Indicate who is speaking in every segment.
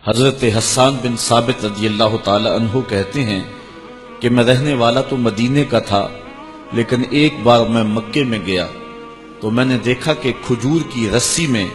Speaker 1: حضرت حسان بن ثابت رضی اللہ تعالی عنہ کہتے ہیں کہ میں رہنے والا تو مدینے کا تھا، لیکن ایک بار میں مکے میں گیا تو میں نے دیکھا کہ کھجور کی رسی میں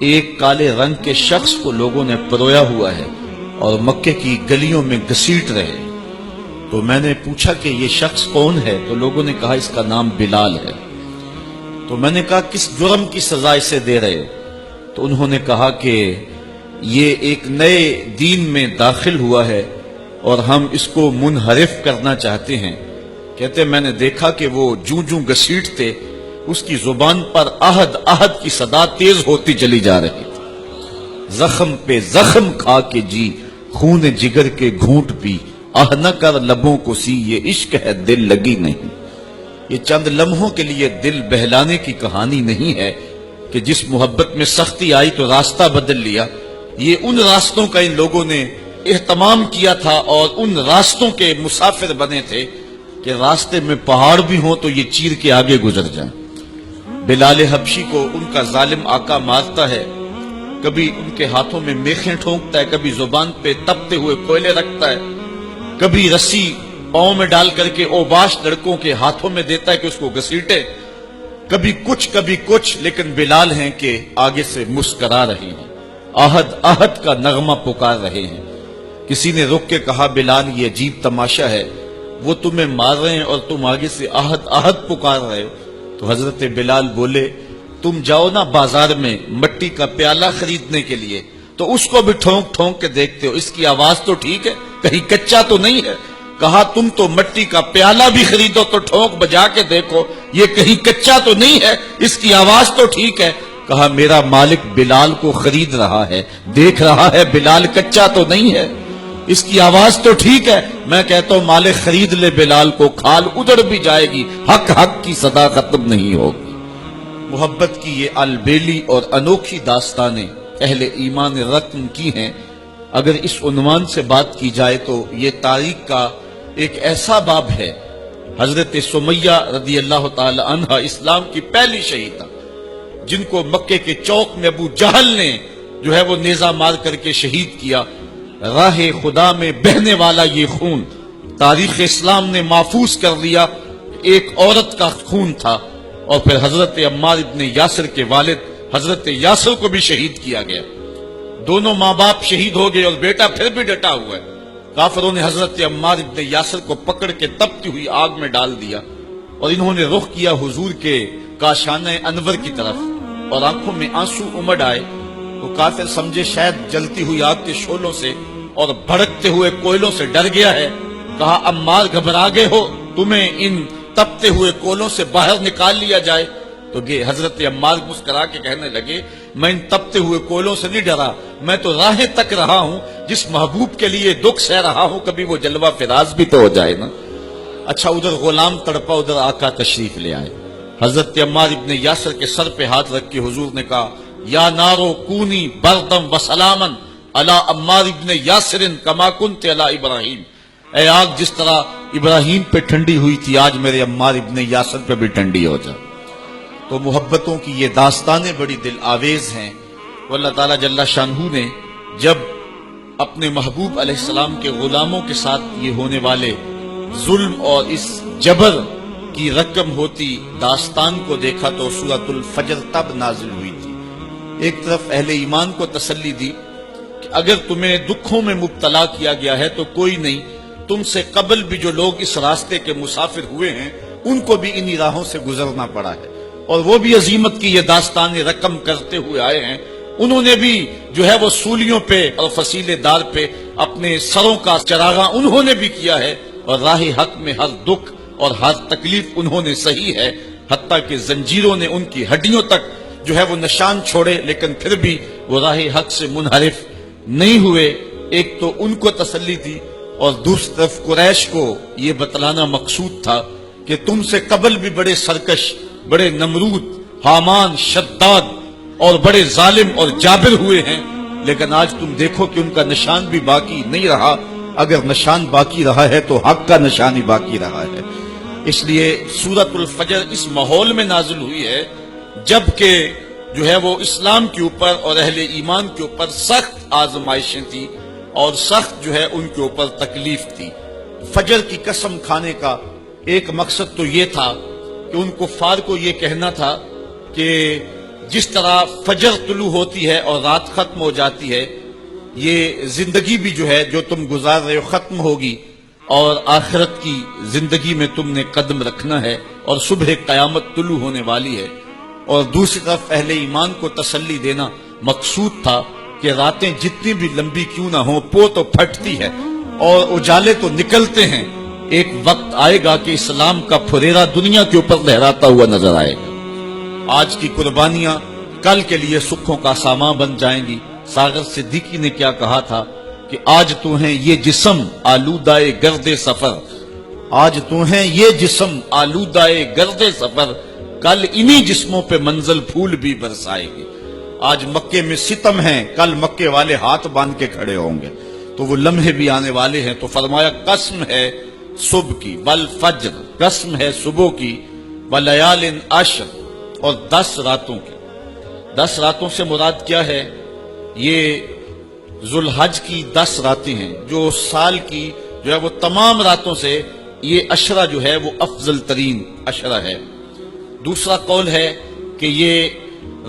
Speaker 1: ایک کالے رنگ کے شخص کو لوگوں نے پرویا ہوا ہے اور مکے کی گلیوں میں گھسیٹ رہے۔ تو میں نے پوچھا کہ یہ شخص کون ہے؟ تو لوگوں نے کہا اس کا نام بلال ہے۔ تو میں نے کہا کس جرم کی سزا اسے دے رہے؟ تو انہوں نے کہا کہ یہ ایک نئے دین میں داخل ہوا ہے اور ہم اس کو منحرف کرنا چاہتے ہیں۔ کہتے میں نے دیکھا کہ وہ جوں جوں گھسیٹتے اس کی زبان پر احد احد کی صدا تیز ہوتی چلی جا رہی تھی۔ زخم پہ زخم کھا کے جی، خون جگر کے گھونٹ پی، آہ نہ کر لبوں کو سی، یہ عشق ہے دل لگی نہیں۔ یہ چند لمحوں کے لیے دل بہلانے کی کہانی نہیں ہے کہ جس محبت میں سختی آئی تو راستہ بدل لیا۔ یہ ان راستوں کا ان لوگوں نے اہتمام کیا تھا اور ان راستوں کے مسافر بنے تھے کہ راستے میں پہاڑ بھی ہوں تو یہ چیر کے آگے گزر جائیں۔ بلال حبشی کو ان کا ظالم آقا مارتا ہے، کبھی ان کے ہاتھوں میں میخیں ٹھونکتا ہے، کبھی زبان پہ تپتے ہوئے کوئلے رکھتا ہے، کبھی رسی پاؤں میں ڈال کر کے اوباش لڑکوں کے ہاتھوں میں دیتا ہے کہ اس کو گھسیٹے، کبھی کچھ، لیکن بلال ہیں کہ آگے سے مسکرا رہے ہیں، آہد آہد کا نغمہ پکار رہے ہیں۔ کسی نے رک کے کہا بلال یہ عجیب تماشا ہے، وہ تمہیں مار رہے ہیں اور تم آگے سے آہد آہد پکار رہے ہو۔ تو حضرت بلال بولے تم جاؤ نا بازار میں مٹی کا پیالہ خریدنے کے لیے تو اس کو بھی ٹھونک ٹھونک کے دیکھتے ہو، اس کی آواز تو ٹھیک ہے، کہیں کچا تو نہیں ہے؟ کہا تم تو مٹی کا پیالہ بھی خریدو تو ٹھونک بجا کے دیکھو، یہ کہیں کچا تو نہیں ہے، اس کی آواز تو ٹھیک ہے۔ کہا میرا مالک بلال کو خرید رہا ہے، دیکھ رہا ہے بلال کچا تو نہیں ہے، اس کی آواز تو ٹھیک ہے۔ میں کہتا ہوں مالک خرید لے بلال کو، کھال ادھڑ بھی جائے گی، حق حق کی صدا ختم نہیں ہوگی۔ محبت کی یہ البیلی اور انوکھی داستانیں اہل ایمان رقم کی ہیں۔ اگر اس عنوان سے بات کی جائے تو یہ تاریخ کا ایک ایسا باب ہے۔ حضرت سمیہ رضی اللہ تعالی عنہ اسلام کی پہلی شہیدہ، جن کو مکے کے چوک میں ابو جہل نے جو ہے وہ نیزہ مار کر کے شہید کیا۔ راہ خدا میں بہنے والا یہ خون تاریخ اسلام نے محفوظ کر لیا، ایک عورت کا خون تھا۔ اور پھر حضرت عمار ابن یاسر کے والد حضرت یاسر کو بھی شہید کیا گیا، دونوں ماں باپ شہید ہو گئے اور بیٹا پھر بھی ڈٹا ہوا ہے۔ کافروں نے حضرت عمار ابن یاسر کو پکڑ کے تپتی ہوئی آگ میں ڈال دیا اور انہوں نے رخ کیا حضور کے کاشانہ انور کی طرف اور آنکھوں میں آنسو امڑ آئے۔ تو کافر سمجھے شاید جلتی ہوئی آگ کے شعلوں سے اور بھڑکتے ہوئے کوئلوں سے ڈر گیا ہے۔ کہا عمار گھبرا گئے ہو، تمہیں ان تپتے ہوئے کوئلوں سے باہر نکال لیا جائے؟ تو حضرت عمار مسکرا کے کہنے لگے میں ان تپتے ہوئے کوئلوں سے نہیں ڈرا، میں تو راہیں تک رہا ہوں، جس محبوب کے لیے دکھ سہ رہا ہوں کبھی وہ جلوہ فراز بھی تو ہو جائے نا۔ اچھا ادھر غلام تڑپا، ادھر آقا تشریف لے آئے۔ حضرت عمار ابن یاسر کے سر پہ ہاتھ رکھ کے حضور نے کہا یا نارو کونی بردم و سلامن علی عمار ابن یاسر کما کنت علی ابراہیم، اے آگ جس طرح ابراہیم پہ ٹھنڈی ہوئی تھی آج میرے عمار ابن یاسر پہ بھی ٹھنڈی ہو جائے۔ تو محبتوں کی یہ داستانیں بڑی دل آویز ہیں۔ اللہ تعالیٰ جل شانہ نے جب اپنے محبوب علیہ السلام کے غلاموں کے ساتھ یہ ہونے والے ظلم اور اس جبر کی رقم ہوتی داستان کو دیکھا تو سورۃ الفجر تب نازل ہوئی تھی۔ ایک طرف اہل ایمان کو تسلی دی کہ اگر تمہیں دکھوں میں مبتلا کیا گیا ہے تو کوئی نہیں، تم سے قبل بھی جو لوگ اس راستے کے مسافر ہوئے ہیں ان کو بھی انہی راہوں سے گزرنا پڑا ہے اور وہ بھی عظیمت کی یہ داستان رقم کرتے ہوئے آئے ہیں۔ انہوں نے بھی جو ہے وہ سولیوں پہ اور فصیلے دار پہ اپنے سروں کا چراغاں انہوں نے بھی کیا ہے اور راہ حق میں ہر دکھ اور ہر تکلیف انہوں نے سہی ہے، حتیٰ کہ زنجیروں نے ان کی ہڈیوں تک جو ہے وہ نشان چھوڑے، لیکن پھر بھی وہ راہ حق سے منحرف نہیں ہوئے۔ ایک تو ان کو تسلی دی اور دوسری طرف قریش کو یہ بتلانا مقصود تھا کہ تم سے قبل بھی بڑے سرکش، بڑے نمرود، حامان، شداد اور بڑے ظالم اور جابر ہوئے ہیں، لیکن آج تم دیکھو کہ ان کا نشان بھی باقی نہیں رہا۔ اگر نشان باقی رہا ہے تو حق کا نشان ہی باقی رہا ہے۔ اس لیے سورۃ الفجر اس ماحول میں نازل ہوئی ہے جبکہ جو ہے وہ اسلام کے اوپر اور اہل ایمان کے اوپر سخت آزمائشیں تھی اور سخت جو ہے ان کے اوپر تکلیف تھی۔ فجر کی قسم کھانے کا ایک مقصد تو یہ تھا کہ ان کفار کو یہ کہنا تھا کہ جس طرح فجر طلوع ہوتی ہے اور رات ختم ہو جاتی ہے، یہ زندگی بھی جو ہے جو تم گزار رہے ہو ختم ہوگی اور آخرت کی زندگی میں تم نے قدم رکھنا ہے اور صبح قیامت طلوع ہونے والی ہے۔ اور دوسری طرف اہل ایمان کو تسلی دینا مقصود تھا کہ راتیں جتنی بھی لمبی کیوں نہ ہوں، پو تو پھٹتی ہے اور اجالے تو نکلتے ہیں، ایک وقت آئے گا کہ اسلام کا پھریرا دنیا کے اوپر لہراتا ہوا نظر آئے گا۔ آج کی قربانیاں کل کے لیے سکھوں کا سامان بن جائیں گی۔ ساغر صدیقی نے کیا کہا تھا کہ آج تو ہیں یہ جسم آلودائے گرد سفر، آج تو ہیں یہ جسم آلودائے گرد سفر، کل انہی جسموں پہ منزل پھول بھی برسائے گی۔ آج مکے میں ستم ہیں، کل مکے والے ہاتھ باندھ کے کھڑے ہوں گے، تو وہ لمحے بھی آنے والے ہیں۔ تو فرمایا قسم ہے صبح کی والفجر، قسم ہے صبح کی، ولیال عشر، اور 10 راتوں کی۔ 10 راتوں سے مراد کیا ہے؟ یہ ذوالحج کی 10 راتیں ہیں، جو سال کی جو ہے وہ تمام راتوں سے یہ عشرہ جو ہے وہ افضل ترین عشرہ ہے۔ دوسرا قول ہے کہ یہ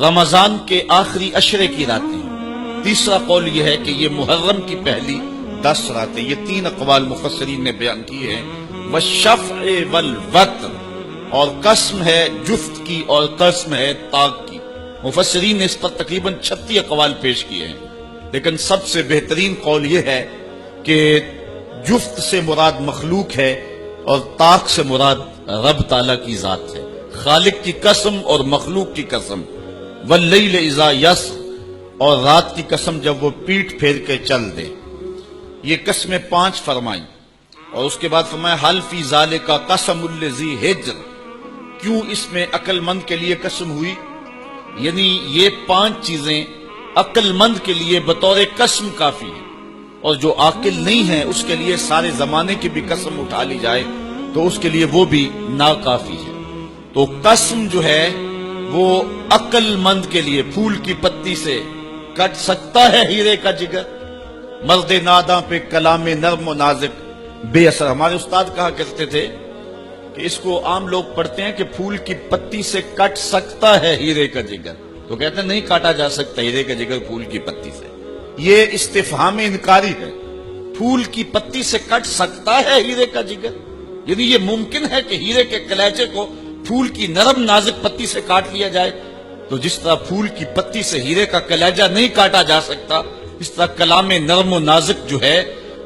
Speaker 1: رمضان کے آخری عشرے کی راتیں ہیں۔ تیسرا قول یہ ہے کہ یہ محرم کی پہلی 10 راتیں۔ یہ 3 اقوال مفسرین نے بیان کیے ہیں۔ والشفع والوتر، اور قسم ہے جفت کی اور قسم ہے طاق کی۔ مفسرین نے اس پر تقریباً 36 اقوال پیش کیے ہیں، لیکن سب سے بہترین قول یہ ہے کہ جفت سے مراد مخلوق ہے اور طاق سے مراد رب تعالیٰ کی ذات ہے۔ خالق کی قسم اور مخلوق کی قسم۔ واللیل اذا یسر، اور رات کی قسم جب وہ پیٹ پھیر کے چل دے۔ یہ قسمیں 5 فرمائیں، اور اس کے بعد فرمایا حل فی ذالک قسم الذی ہجر، کیوں اس میں عقل مند کے لیے قسم ہوئی؟ یعنی یہ 5 چیزیں عقل مند کے لیے بطور قسم کافی ہیں، اور جو عاقل نہیں ہے اس کے لیے سارے زمانے کی بھی قسم اٹھا لی جائے تو اس کے لیے وہ بھی ناکافی ہے۔ تو قسم جو ہے وہ عقل مند کے لیے پھول کی پتی سے کٹ سکتا ہے ہیرے کا جگر، مرد ناداں پہ کلام نرم و نازک بے اثر۔ ہمارے استاد کہا کرتے تھے کہ اس کو عام لوگ پڑھتے ہیں کہ پھول کی پتی سے کٹ سکتا ہے ہیرے کا جگر، تو کہتے ہیں نہیں کاٹا جا سکتا ہیرے کا جگر پھول کی پتی سے۔ یہ استفہام انکاری ہے۔ پھول کی پتی سے کٹ سکتا ہے ہیرے کا جگر، یعنی یہ ممکن ہے کہ ہیرے کے کلیجے کو پھول کی نرم نازک پتی سے کاٹ لیا جائے؟ تو جس طرح پھول کی پتی سے ہیرے کا کلیجہ نہیں کاٹا جا سکتا، اس طرح کلام نرم و نازک جو ہے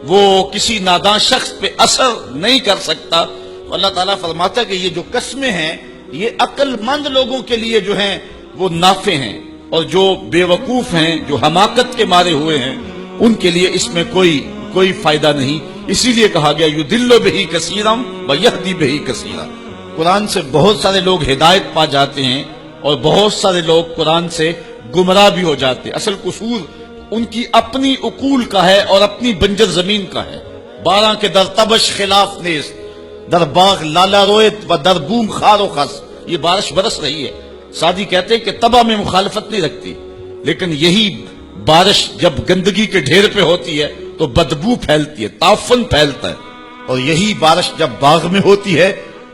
Speaker 1: وہ کسی ناداں شخص پہ اثر نہیں کر سکتا۔ اللہ تعالیٰ فرماتا ہے کہ یہ جو قسمیں ہیں یہ عقل مند لوگوں کے لیے جو ہیں وہ نافع ہیں، اور جو بے وقوف ہیں، جو حماقت کے مارے ہوئے ہیں، ان کے لیے اس میں کوئی فائدہ نہیں۔ اسی لیے کہا گیا یضل بہ کثیرا ویہدی بہ کثیرا۔ قرآن سے بہت سارے لوگ ہدایت پا جاتے ہیں اور بہت سارے لوگ قرآن سے گمراہ بھی ہو جاتے ہیں۔ اصل قصور ان کی اپنی عقول کا ہے اور اپنی بنجر زمین کا ہے۔ 12 کے در تبش خلاف نیست، در باغ لالا رویت و در بوم خار و خس۔ یہ بارش برس رہی ہے، سعدی کہتے ہیں کہ تباہ میں مخالفت نہیں رکھتی، لیکن یہی بارش جب گندگی کے ڈھیر پہ ہوتی ہے تو بدبو پھیلتی ہے، تعفن پھیلتا ہے، اور یہی بارش جب باغ میں ہوتی ہے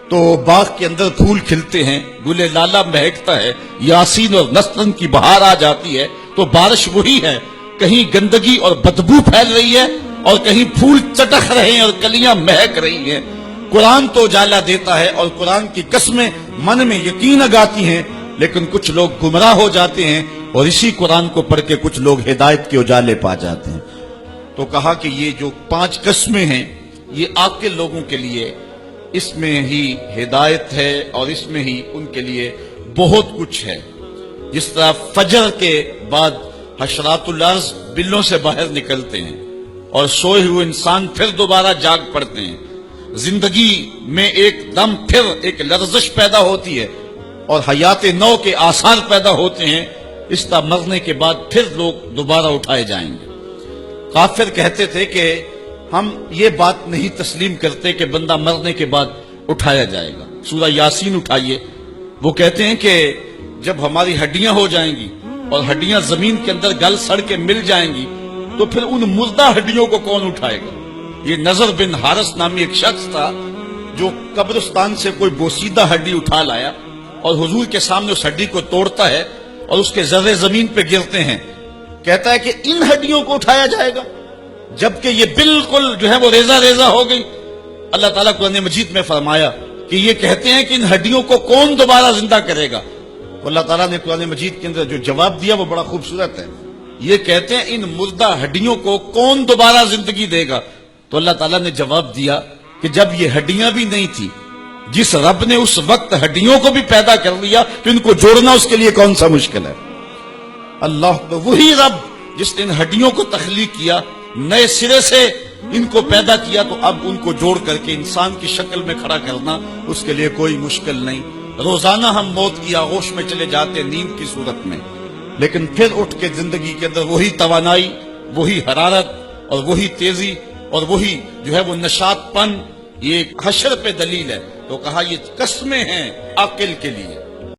Speaker 1: تو باغ کے اندر پھول کھلتے ہیں، گل لالا مہکتا ہے، یاسین اور نسترن کی بہار آ جاتی ہے۔ تو بارش وہی ہے، کہیں گندگی اور بدبو پھیل رہی ہے اور کہیں پھول چٹخ رہے ہیں اور کلیاں مہک رہی ہیں۔ قرآن تو اجالا دیتا ہے اور قرآن کی قسمیں من میں یقین اگاتی ہیں، لیکن کچھ لوگ گمراہ ہو جاتے ہیں اور اسی قرآن کو پڑھ کے کچھ لوگ ہدایت کے اجالے پا جاتے ہیں۔ تو کہا کہ یہ جو 5 قسمیں ہیں یہ عاقل لوگوں کے لیے اس میں ہی ہدایت ہے اور اس میں ہی ان کے لیے بہت کچھ ہے۔ جس طرح فجر کے بعد حشرات الارض بلوں سے باہر نکلتے ہیں اور سوئے ہوئے انسان پھر دوبارہ جاگ پڑتے ہیں، زندگی میں ایک دم پھر ایک لرزش پیدا ہوتی ہے اور حیات نو کے آثار پیدا ہوتے ہیں، اس طرح مرنے کے بعد پھر لوگ دوبارہ اٹھائے جائیں گے۔ کافر کہتے تھے کہ ہم یہ بات نہیں تسلیم کرتے کہ بندہ مرنے کے بعد اٹھایا جائے گا۔ سورہ یاسین اٹھائیے، وہ کہتے ہیں کہ جب ہماری ہڈیاں ہو جائیں گی اور ہڈیاں زمین کے اندر گل سڑ کے مل جائیں گی تو پھر ان مردہ ہڈیوں کو کون اٹھائے گا؟ یہ نضر بن حارث نامی ایک شخص تھا جو قبرستان سے کوئی بوسیدہ ہڈی اٹھا لایا اور حضور کے سامنے اس ہڈی کو توڑتا ہے اور اس کے ذرے زمین پہ گرتے ہیں. کہتا ہے کہ ان ہڈیوں کو اٹھایا جائے گا جبکہ یہ بالکل جو ہے وہ ریزہ ریزہ ہو گئی. اللہ تعالیٰ قرآن مجید میں فرمایا کہ یہ کہتے ہیں کہ ان ہڈیوں کو کون دوبارہ زندہ کرے گا. اللہ تعالیٰ نے قرآن مجید کے اندر جو جواب دیا وہ بڑا خوبصورت ہے. یہ کہتے ہیں ان مردہ ہڈیوں کو کون دوبارہ زندگی دے گا؟ تو اللہ تعالیٰ نے جواب دیا کہ جب یہ ہڈیاں بھی نہیں تھی، جس رب نے اس وقت ہڈیوں کو بھی پیدا کر لیا تو ان کو جوڑنا اس کے لیے کون سا مشکل ہے؟ اللہ تو وہی رب جس نے ان ہڈیوں کو تخلیق کیا، نئے سرے سے ان کو پیدا کیا، تو اب ان کو جوڑ کر کے انسان کی شکل میں کھڑا کرنا اس کے لیے کوئی مشکل نہیں. روزانہ ہم موت کی آغوش میں چلے جاتے نیند کی صورت میں، لیکن پھر اٹھ کے زندگی کے اندر وہی توانائی، وہی حرارت اور وہی تیزی اور وہی جو ہے وہ نشاط پن. یہ حشر پہ دلیل ہے. تو کہا یہ قسمیں ہیں عاقل کے لیے.